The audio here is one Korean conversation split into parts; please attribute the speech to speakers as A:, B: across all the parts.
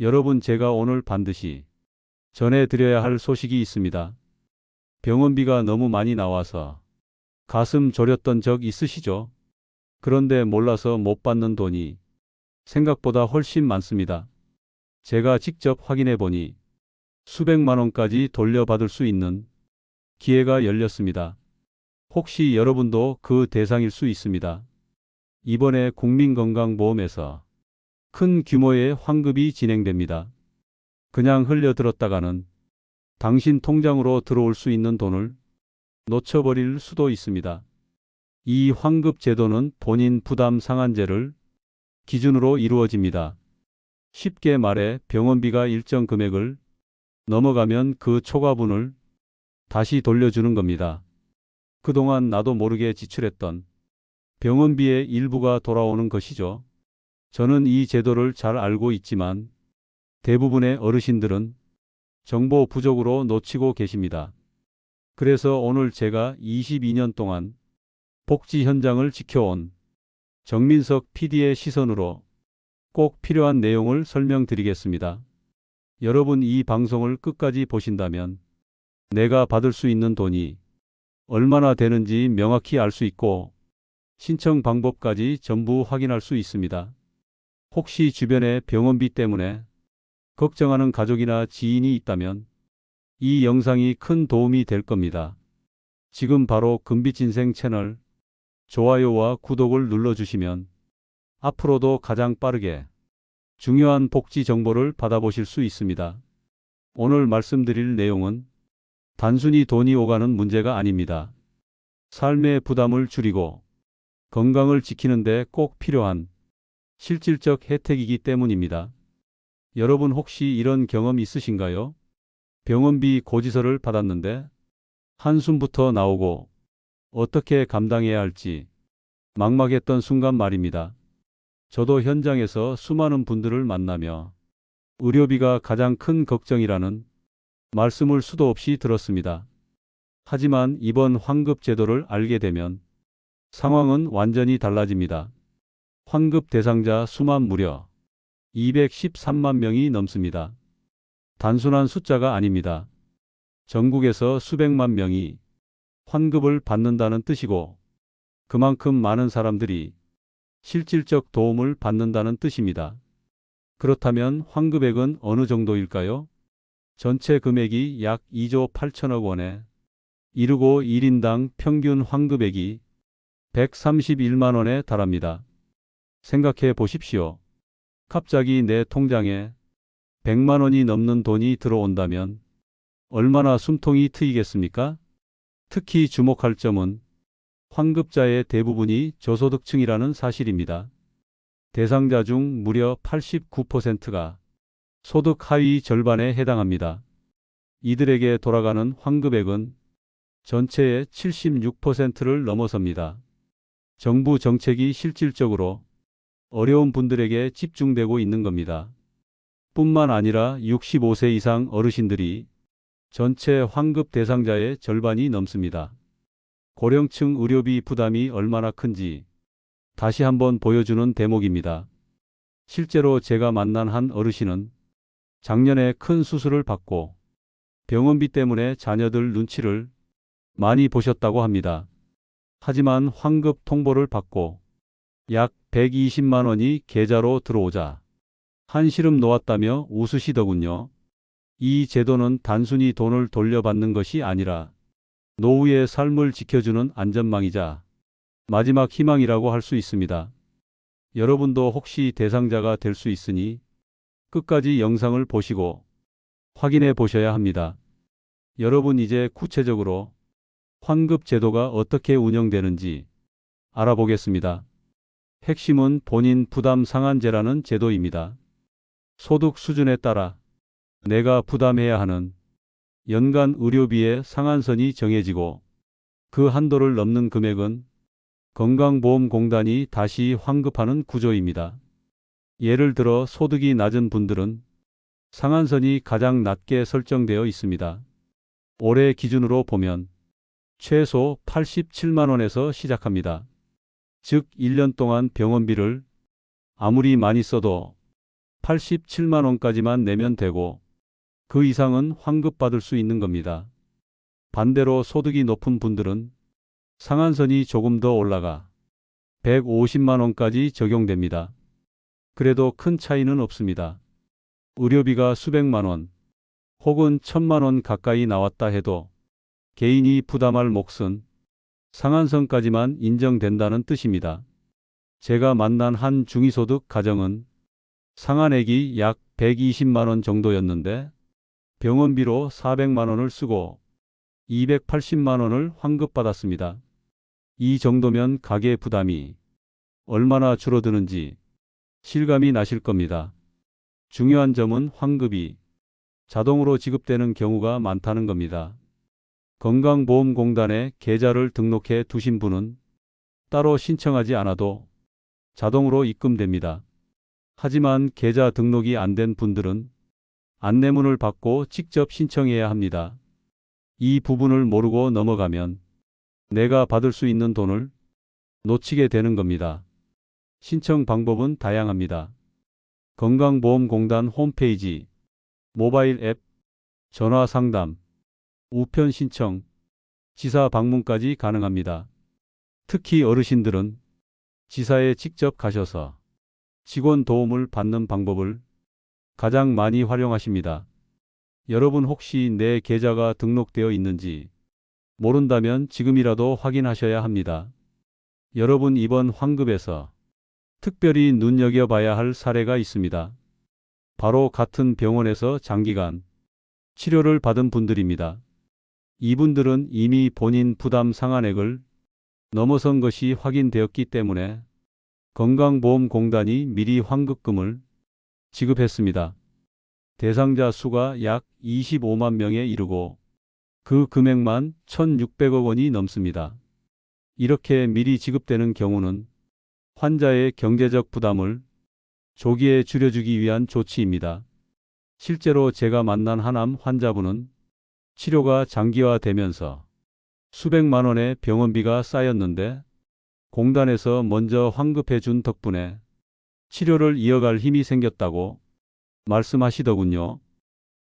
A: 여러분, 제가 오늘 반드시 전해드려야 할 소식이 있습니다. 병원비가 너무 많이 나와서 가슴 졸였던 적 있으시죠? 그런데 몰라서 못 받는 돈이 생각보다 훨씬 많습니다. 제가 직접 확인해 보니 수백만 원까지 돌려받을 수 있는 기회가 열렸습니다. 혹시 여러분도 그 대상일 수 있습니다. 이번에 국민건강보험에서 큰 규모의 환급이 진행됩니다. 그냥 흘려들었다가는 당신 통장으로 들어올 수 있는 돈을 놓쳐버릴 수도 있습니다. 이 환급 제도는 본인 부담 상한제를 기준으로 이루어집니다. 쉽게 말해 병원비가 일정 금액을 넘어가면 그 초과분을 다시 돌려주는 겁니다. 그동안 나도 모르게 지출했던 병원비의 일부가 돌아오는 것이죠. 저는 이 제도를 잘 알고 있지만 대부분의 어르신들은 정보 부족으로 놓치고 계십니다. 그래서 오늘 제가 22년 동안 복지 현장을 지켜온 정민석 PD의 시선으로 꼭 필요한 내용을 설명드리겠습니다. 여러분, 이 방송을 끝까지 보신다면 내가 받을 수 있는 돈이 얼마나 되는지 명확히 알 수 있고 신청 방법까지 전부 확인할 수 있습니다. 혹시 주변에 병원비 때문에 걱정하는 가족이나 지인이 있다면 이 영상이 큰 도움이 될 겁니다. 지금 바로 금빛인생 채널 좋아요와 구독을 눌러주시면 앞으로도 가장 빠르게 중요한 복지 정보를 받아보실 수 있습니다. 오늘 말씀드릴 내용은 단순히 돈이 오가는 문제가 아닙니다. 삶의 부담을 줄이고 건강을 지키는 데 꼭 필요한 실질적 혜택이기 때문입니다. 여러분, 혹시 이런 경험 있으신가요? 병원비 고지서를 받았는데 한숨부터 나오고 어떻게 감당해야 할지 막막했던 순간 말입니다. 저도 현장에서 수많은 분들을 만나며 의료비가 가장 큰 걱정이라는 말씀을 수도 없이 들었습니다. 하지만 이번 환급 제도를 알게 되면 상황은 완전히 달라집니다. 환급 대상자 수만 무려 213만 명이 넘습니다. 단순한 숫자가 아닙니다. 전국에서 수백만 명이 환급을 받는다는 뜻이고 그만큼 많은 사람들이 실질적 도움을 받는다는 뜻입니다. 그렇다면 환급액은 어느 정도일까요? 전체 금액이 약 2조 8천억 원에 이르고 1인당 평균 환급액이 131만 원에 달합니다. 생각해 보십시오. 갑자기 내 통장에 100만 원이 넘는 돈이 들어온다면 얼마나 숨통이 트이겠습니까? 특히 주목할 점은 환급자의 대부분이 저소득층이라는 사실입니다. 대상자 중 무려 89%가 소득 하위 절반에 해당합니다. 이들에게 돌아가는 환급액은 전체의 76%를 넘어섭니다. 정부 정책이 실질적으로 어려운 분들에게 집중되고 있는 겁니다. 뿐만 아니라 65세 이상 어르신들이 전체 환급 대상자의 절반이 넘습니다. 고령층 의료비 부담이 얼마나 큰지 다시 한번 보여주는 대목입니다. 실제로 제가 만난 한 어르신은 작년에 큰 수술을 받고 병원비 때문에 자녀들 눈치를 많이 보셨다고 합니다. 하지만 환급 통보를 받고 약 120만 원이 계좌로 들어오자 한시름 놓았다며 웃으시더군요. 이 제도는 단순히 돈을 돌려받는 것이 아니라 노후의 삶을 지켜주는 안전망이자 마지막 희망이라고 할 수 있습니다. 여러분도 혹시 대상자가 될 수 있으니 끝까지 영상을 보시고 확인해 보셔야 합니다. 여러분, 이제 구체적으로 환급 제도가 어떻게 운영되는지 알아보겠습니다. 핵심은 본인 부담 상한제라는 제도입니다. 소득 수준에 따라 내가 부담해야 하는 연간 의료비의 상한선이 정해지고 그 한도를 넘는 금액은 건강보험공단이 다시 환급하는 구조입니다. 예를 들어 소득이 낮은 분들은 상한선이 가장 낮게 설정되어 있습니다. 올해 기준으로 보면 최소 87만 원에서 시작합니다. 즉 1년 동안 병원비를 아무리 많이 써도 87만 원까지만 내면 되고 그 이상은 환급받을 수 있는 겁니다. 반대로 소득이 높은 분들은 상한선이 조금 더 올라가 150만 원까지 적용됩니다. 그래도 큰 차이는 없습니다. 의료비가 수백만 원 혹은 1,000만 원 가까이 나왔다 해도 개인이 부담할 몫은 상한선까지만 인정된다는 뜻입니다. 제가 만난 한 중위소득 가정은 상한액이 약 120만 원 정도였는데 병원비로 400만 원을 쓰고 280만 원을 환급받았습니다. 이 정도면 가계 부담이 얼마나 줄어드는지 실감이 나실 겁니다. 중요한 점은 환급이 자동으로 지급되는 경우가 많다는 겁니다. 건강보험공단에 계좌를 등록해 두신 분은 따로 신청하지 않아도 자동으로 입금됩니다. 하지만 계좌 등록이 안 된 분들은 안내문을 받고 직접 신청해야 합니다. 이 부분을 모르고 넘어가면 내가 받을 수 있는 돈을 놓치게 되는 겁니다. 신청 방법은 다양합니다. 건강보험공단 홈페이지, 모바일 앱, 전화 상담, 우편 신청, 지사 방문까지 가능합니다. 특히 어르신들은 지사에 직접 가셔서 직원 도움을 받는 방법을 가장 많이 활용하십니다. 여러분 혹시 내 계좌가 등록되어 있는지 모른다면 지금이라도 확인하셔야 합니다. 여러분 이번 환급에서 특별히 눈여겨봐야 할 사례가 있습니다. 바로 같은 병원에서 장기간 치료를 받은 분들입니다. 이분들은 이미 본인 부담 상한액을 넘어선 것이 확인되었기 때문에 건강보험공단이 미리 환급금을 지급했습니다. 대상자 수가 약 25만 명에 이르고 그 금액만 1,600억 원이 넘습니다. 이렇게 미리 지급되는 경우는 환자의 경제적 부담을 조기에 줄여주기 위한 조치입니다. 실제로 제가 만난 하남 환자분은 치료가 장기화되면서 수백만 원의 병원비가 쌓였는데 공단에서 먼저 환급해 준 덕분에 치료를 이어갈 힘이 생겼다고 말씀하시더군요.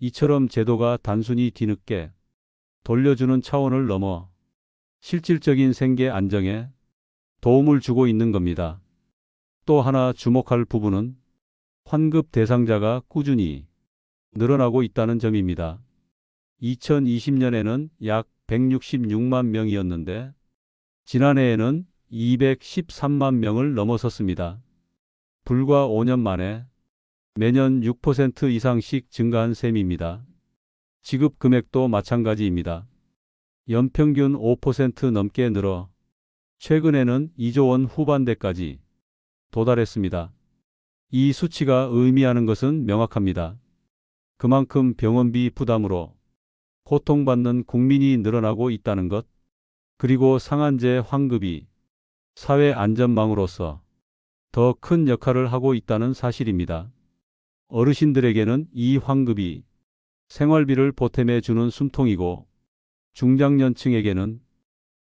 A: 이처럼 제도가 단순히 뒤늦게 돌려주는 차원을 넘어 실질적인 생계 안정에 도움을 주고 있는 겁니다. 또 하나 주목할 부분은 환급 대상자가 꾸준히 늘어나고 있다는 점입니다. 2020년에는 약 166만 명이었는데 지난해에는 213만 명을 넘어섰습니다. 불과 5년 만에 매년 6% 이상씩 증가한 셈입니다. 지급 금액도 마찬가지입니다. 연평균 5% 넘게 늘어 최근에는 2조 원 후반대까지 도달했습니다. 이 수치가 의미하는 것은 명확합니다. 그만큼 병원비 부담으로 고통받는 국민이 늘어나고 있다는 것, 그리고 상한제 환급이 사회 안전망으로서 더 큰 역할을 하고 있다는 사실입니다. 어르신들에게는 이 환급이 생활비를 보탬해 주는 숨통이고 중장년층에게는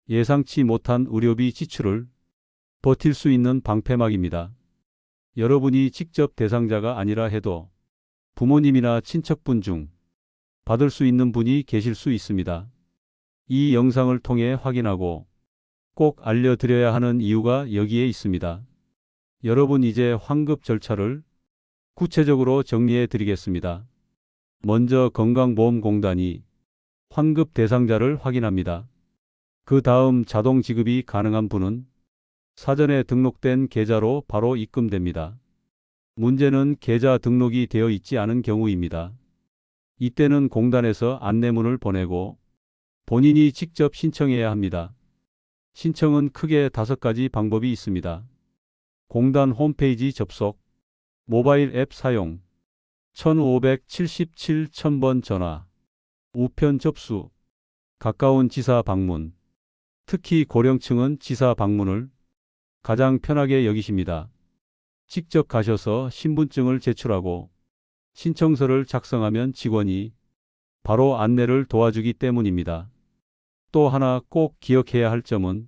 A: 예상치 못한 의료비 지출을 버틸 수 있는 방패막입니다. 여러분이 직접 대상자가 아니라 해도 부모님이나 친척분 중 받을 수 있는 분이 계실 수 있습니다. 이 영상을 통해 확인하고 꼭 알려드려야 하는 이유가 여기에 있습니다. 여러분 이제 환급 절차를 구체적으로 정리해 드리겠습니다. 먼저 건강보험공단이 환급 대상자를 확인합니다. 그 다음 자동 지급이 가능한 분은 사전에 등록된 계좌로 바로 입금됩니다. 문제는 계좌 등록이 되어 있지 않은 경우입니다. 이때는 공단에서 안내문을 보내고 본인이 직접 신청해야 합니다. 신청은 크게 5가지 방법이 있습니다. 공단 홈페이지 접속, 모바일 앱 사용, 1577 1000번 전화, 우편 접수, 가까운 지사 방문. 특히 고령층은 지사 방문을 가장 편하게 여기십니다. 직접 가셔서 신분증을 제출하고 신청서를 작성하면 직원이 바로 안내를 도와주기 때문입니다. 또 하나 꼭 기억해야 할 점은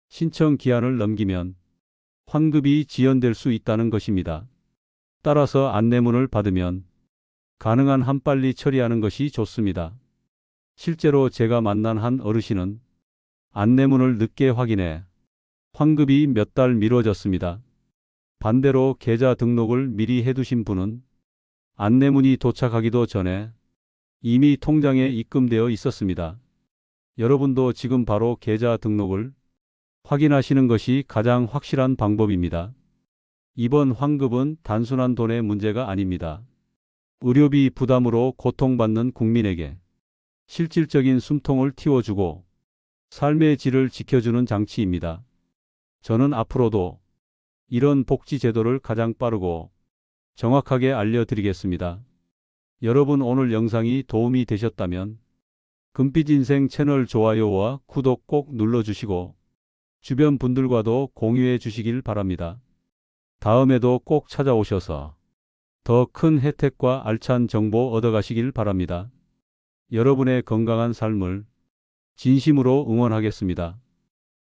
A: 신청 기한을 넘기면 환급이 지연될 수 있다는 것입니다. 따라서 안내문을 받으면 가능한 한 빨리 처리하는 것이 좋습니다. 실제로 제가 만난 한 어르신은 안내문을 늦게 확인해 환급이 몇 달 미뤄졌습니다. 반대로 계좌 등록을 미리 해두신 분은 안내문이 도착하기도 전에 이미 통장에 입금되어 있었습니다. 여러분도 지금 바로 계좌 등록을 확인하시는 것이 가장 확실한 방법입니다. 이번 환급은 단순한 돈의 문제가 아닙니다. 의료비 부담으로 고통받는 국민에게 실질적인 숨통을 틔워주고 삶의 질을 지켜주는 장치입니다. 저는 앞으로도 이런 복지 제도를 가장 빠르고 정확하게 알려드리겠습니다. 여러분 오늘 영상이 도움이 되셨다면 금빛인생 채널 좋아요와 구독 꼭 눌러주시고 주변 분들과도 공유해 주시길 바랍니다. 다음에도 꼭 찾아오셔서 더 큰 혜택과 알찬 정보 얻어가시길 바랍니다. 여러분의 건강한 삶을 진심으로 응원하겠습니다.